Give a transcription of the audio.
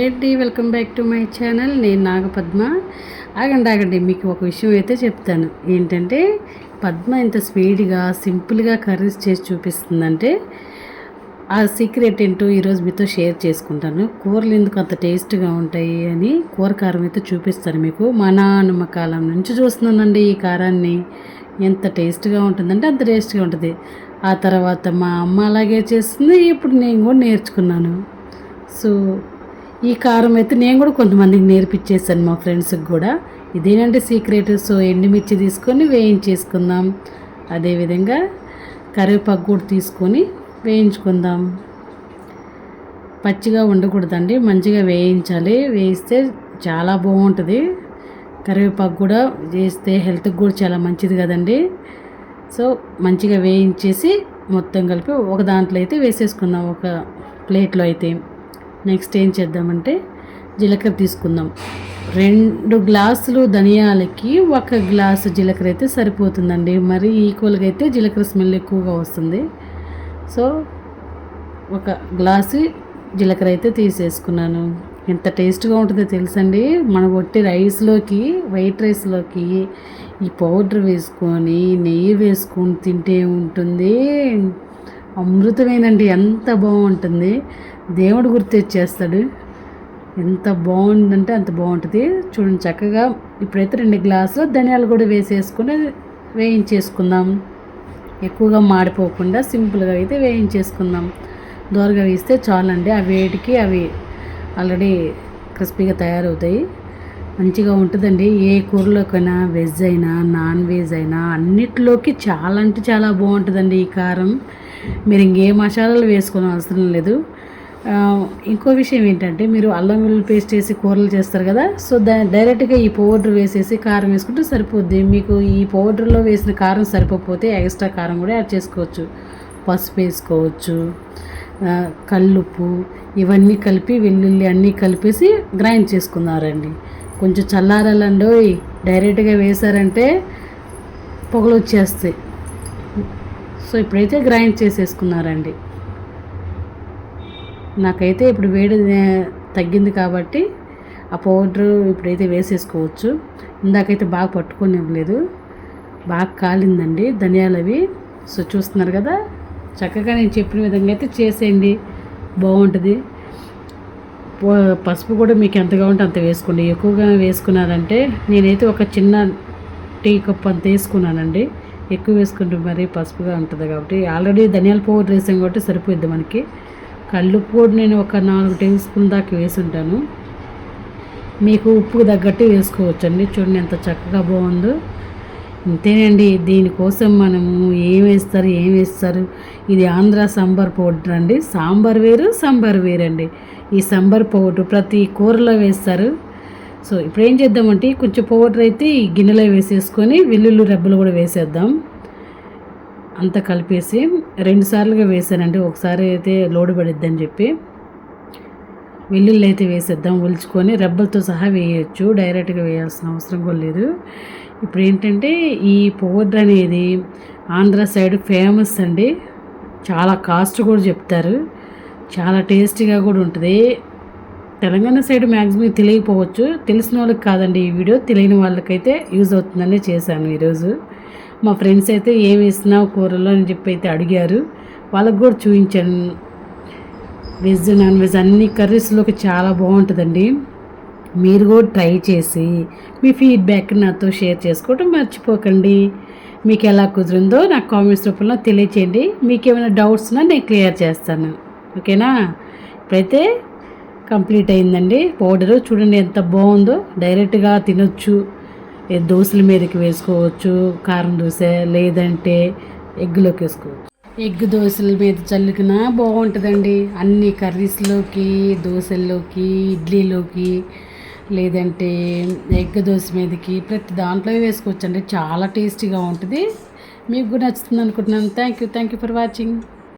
Hi అండి, welcome back to my channel. నేను నాగపద్మ. ఆగండి, మీకు ఒక విషయం అయితే చెప్తాను. ఏంటంటే పద్మ ఇంత స్పీడ్గా సింపుల్గా కర్రీస్ చేసి చూపిస్తుందంటే ఆ సీక్రెట్ ఏంటో ఈరోజు మీతో షేర్ చేసుకుంటాను. కూరలు ఎందుకు అంత టేస్ట్గా ఉంటాయి అని కూర కారం అయితే చూపిస్తాను మీకు. మా నాన్నమ్మ కాలం నుంచి చూస్తున్నానండి ఈ కారాన్ని. ఎంత టేస్ట్గా ఉంటుందంటే అంత టేస్ట్గా ఉంటుంది. ఆ తర్వాత మా అమ్మ అలాగే చేస్తుంది, ఇప్పుడు నేను కూడా నేర్చుకున్నాను. సో ఈ కారం అయితే నేను కూడా కొంతమందికి నేర్పించేసాను, మా ఫ్రెండ్స్కి కూడా. ఇదేనంటే సీక్రెట్. సో ఎండుమిర్చి తీసుకొని వేయించేసుకుందాం. అదేవిధంగా కరివేపాకు కూడా తీసుకొని వేయించుకుందాం. పచ్చిగా ఉండకూడదండి, మంచిగా వేయించాలి. వేయిస్తే చాలా బాగుంటుంది. కరివేపాకు కూడా వేస్తే హెల్త్కి కూడా చాలా మంచిది కదండి. సో మంచిగా వేయించేసి మొత్తం కలిపి ఒక దాంట్లో అయితే వేసేసుకుందాం, ఒక ప్లేట్లో అయితే. నెక్స్ట్ ఏం చేద్దామంటే జీలకర్ర తీసుకుందాం. 2 గ్లాసులు ధనియాలకి 1 గ్లాసు జీలకర్ర అయితే సరిపోతుందండి. మరి ఈక్వల్గా అయితే జీలకర్ర స్మెల్ ఎక్కువగా వస్తుంది. సో 1 గ్లాసు జీలకర్ర అయితే తీసేసుకున్నాను. ఎంత టేస్ట్గా ఉంటుందో తెలుసండి. మన ఒట్టి రైస్లోకి, వైట్ రైస్లోకి ఈ పౌడర్ వేసుకొని నెయ్యి వేసుకొని తింటే ఉంటుంది అమృతమేనండి. ఎంత బాగుంటుంది, దేవుడు గుర్తొచ్చేస్తాడు. ఎంత బాగుందంటే అంత బాగుంటుంది. చూడండి చక్కగా. ఇప్పుడైతే 2 గ్లాసులు ధనియాలు కూడా వేసేసుకొని వేయించేసుకుందాం. ఎక్కువగా మాడిపోకుండా సింపుల్గా అయితే వేయించేసుకుందాం. దోరగా వేస్తే చాలండి. ఆ వేడికి అవి ఆల్రెడీ క్రిస్పీగా తయారవుతాయి. మంచిగా ఉంటుందండి. ఏ కూరలోకైనా, వెజ్ అయినా నాన్ వెజ్ అయినా అన్నిటిలోకి చాలా అంటే చాలా బాగుంటుందండి ఈ కారం. మీరు ఇంకే మసాలాలు వేసుకునే అవసరం లేదు. ఇంకో విషయం ఏంటంటే, మీరు అల్లం వెల్లుల్లి పేస్ట్ వేసి కూరలు చేస్తారు కదా. సో డైరెక్ట్గా ఈ పౌడర్ వేసేసి కారం వేసుకుంటే సరిపోద్ది. మీకు ఈ పౌడర్లో వేసిన కారం సరిపోతే ఎక్స్ట్రా కారం కూడా యాడ్ చేసుకోవచ్చు. పసుపు వేసుకోవచ్చు, కల్లుప్పు, ఇవన్నీ కలిపి వెల్లుల్లి అన్నీ కలిపేసి గ్రైండ్ చేసుకున్నారండి. కొంచెం చల్లారాలండి. డైరెక్ట్గా వేసారంటే పొగలు వచ్చేస్తాయి. సో ఇప్పుడైతే గ్రైండ్ చేసేసుకున్నారండి. నాకైతే ఇప్పుడు వేడి తగ్గింది కాబట్టి ఆ పౌడరు ఇప్పుడైతే వేసేసుకోవచ్చు. ఇందాకైతే బాగా పట్టుకొని ఇవ్వలేదు, బాగా కాలిందండి ధనియాలవి. సో చూస్తున్నారు కదా, చక్కగా నేను చెప్పిన విధంగా అయితే చేసేయండి, బాగుంటుంది. పసుపు కూడా మీకు ఎంత కావాలంటే అంత వేసుకోండి. ఎక్కువగా వేసుకున్నారంటే, నేనైతే ఒక చిన్న టీ కప్ అంత వేసుకున్నానండి. ఎక్కువ వేసుకుంటే మరి పసుపుగా ఉంటుంది కాబట్టి. ఆల్రెడీ ధనియాల పౌడర్ వేసాం కాబట్టి సరిపోద్ది మనకి. కల్లుప్పు కూడా నేను ఒక 4 టేబుల్ స్పూన్ దాకా వేసుంటాను. మీకు ఉప్పుకు తగ్గట్టు వేసుకోవచ్చండి. చూడండి ఎంత చక్కగా బాగుందో. అంతేనండి. దీనికోసం మనము ఏం వేస్తారు, ఇది ఆంధ్ర సాంబార్ పౌడర్ అండి. సాంబార్ వేరు, సాంబార్ వేరండి. ఈ సాంబార్ పౌడర్ ప్రతి కూరలో వేస్తారు. సో ఇప్పుడు ఏం చేద్దామంటే, కొంచెం పౌడర్ అయితే ఈ గిన్నెలో వేసేసుకొని వెల్లుల్లి రెబ్బలు కూడా వేసేద్దాం. అంతా కలిపేసి 2 సార్లుగా వేసానండి. ఒకసారి అయితే లోడు పడిద్దని చెప్పి వెల్లుల్లి అయితే వేసేద్దాం. ఒలుచుకొని రెబ్బలతో సహా వేయచ్చు, డైరెక్ట్గా వేయాల్సిన అవసరం కూడా లేదు. ఇప్పుడు ఏంటంటే, ఈ పౌడర్ అనేది ఆంధ్ర సైడ్ ఫేమస్ అండి. చాలా కాస్ట్ కూడా చెప్తారు, చాలా టేస్టీగా కూడా ఉంటుంది. తెలంగాణ సైడ్ మ్యాక్సిమం తెలియకపోవచ్చు. తెలిసిన వాళ్ళకి కాదండి ఈ వీడియో, తెలియని వాళ్ళకైతే యూజ్ అవుతుందని చేశాను ఈరోజు. మా ఫ్రెండ్స్ అయితే ఏమి ఇస్తున్నావు కూరలో అని చెప్పి అయితే అడిగారు. వాళ్ళకి కూడా చూపించాను. వెజ్ నాన్ వెజ్ అన్ని కర్రీస్లోకి చాలా బాగుంటుందండి. మీరు కూడా ట్రై చేసి మీ ఫీడ్బ్యాక్ నాతో షేర్ చేసుకోవడం మర్చిపోకండి. మీకు ఎలా కుదిరిందో నాకు కామెంట్స్ రూపంలో తెలియచేయండి. మీకు ఏమైనా డౌట్స్ ఉన్నా నేను క్లియర్ చేస్తాను, ఓకేనా. ఇప్పుడైతే కంప్లీట్ అయిందండి పౌడరు. చూడండి ఎంత బాగుందో. డైరెక్ట్గా తినొచ్చు, దోశల మీదకి వేసుకోవచ్చు, కారం దోశ, లేదంటే ఎగ్లోకి వేసుకోవచ్చు. ఎగ్ దోశల మీద చల్లుకున్నా బాగుంటుందండి. అన్ని కర్రీస్లోకి, దోశల్లోకి, ఇడ్లీలోకి, లేదంటే ఎగ్ దోశ మీదకి ప్రతి దాంట్లో వేసుకోవచ్చు అండి. చాలా టేస్టీగా ఉంటుంది. మీకు కూడా నచ్చుతుంది అనుకుంటున్నాను. Thank you for watching.